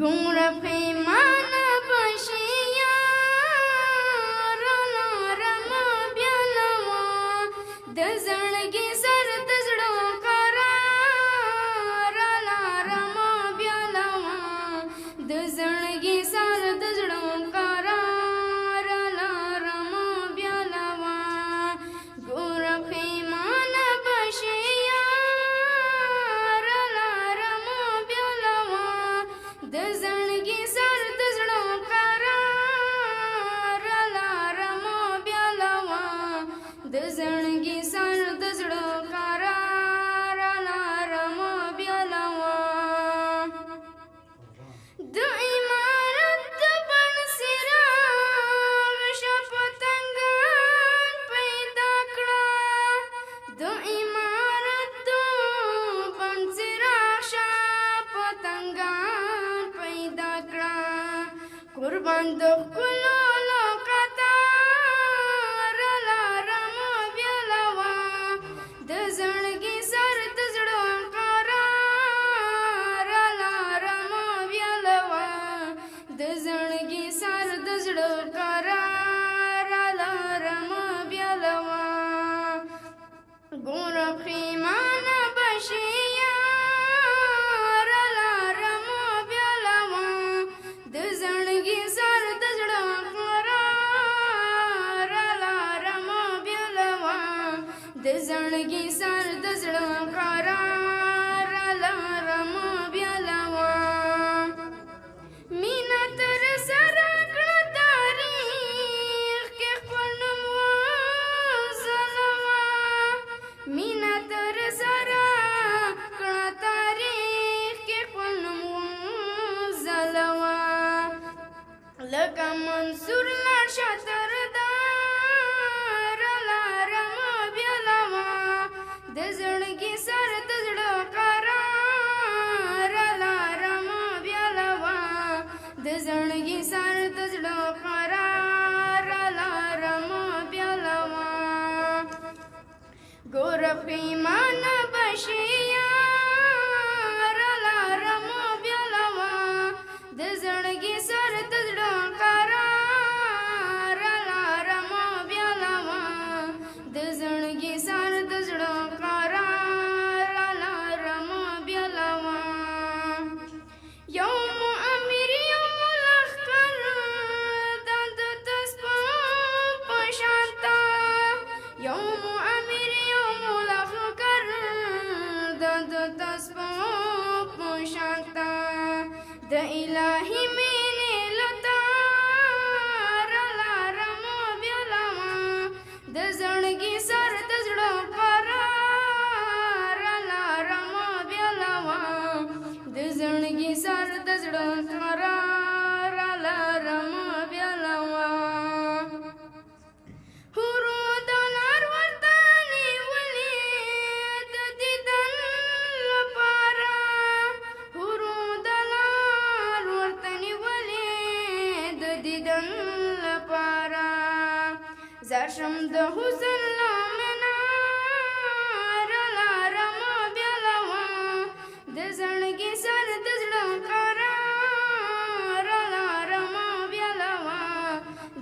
ګوره پیمانه بشي یاره لارمه بیا لوا د زړګي سر د زړه قرار لارمه بیا لوا د زړګي سر د زړه قرار لارمه بیا لوا ګوره پیمانه بشي یاره لارمه بیا لوا د زړګي سر د زړه قرار لارمه بیا لوا د زړګي سر د زړه قرار لارمه بیا لوا د عمارت د بڼ څراغ شه پتنګان پیدا کړه د عمارت د بڼ څراغ شه پتنګان پیدا کړه قربان د ښکلو له قطار لارمه بیا لوا د زړګي سر د زړه قرار لارمه بیا لوا د زړګي سر د زړه قرار لارمه بیا لوا ګوره پیمانه بشي یاره لارمه بیا لوا د زړګي سر د زړه قرار لارمه بیا لوا د زړګي سر د زړه قرار لارمه بیا لوا مینا تر سره کړه تاریخ کې خپل نوم وځلوه مینا تر سره کړه تاریخ کې خپل نوم وځلوه لکه منصور لاړ شه تر دار لارمه بیا لوا د زړګي سر د زړه قرار لارمه بیا لوا د زړګي سر د زړه قرار لارمه بیا لوا ګوره پیمانه بشي یاره لارمه بیا لوا د زړګي سر د زړه قرار لارمه بیا لوا د زړګي سر د زړه قرار لارمه بیا لوا یوم امیر یوم لښکر دا د تسپو په شانته یوم امیر یوم لښکر دا د تسپو په شانته د الهي مینې لتار لارمه بیا لوا د زړګي سر د زړه قرار لارمه بیا لوا د زړګي سر د زړه قرار لارمه بیا لوا هورو د لار ورته نیولې د دیدن لپاره هورو د لار ورته نیولې د دیدن لپاره زار شم د حسن له منار لارمه بیا لوا د زړګي سر د زړه قرار لارمه بیا لوا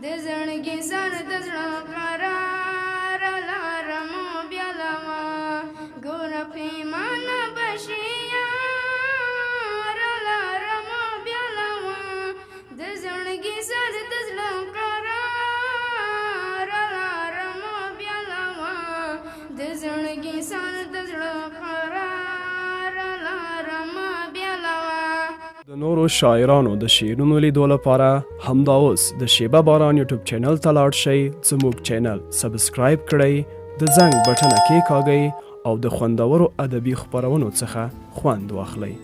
د زړګي سر د زړه قرار لارمه بیا لوا ګوره پیمانه بشي یاره لارمه بیا لوا د زړګي سر د زړه قرار لارمه بیا لوا د زړګي سر د زړه قرار لارمه بیا لوا د نورو شاعرانو د شعرونو لیدو لپاره همدا اوس د شیبه باران یوټیوب چینل ته لاړ شئ زموږ چینل سبسکرایب کړئ د زنګ بټنه کېکاږئ او د خوندورو ادبي خپرونو څخه خوند واخلئ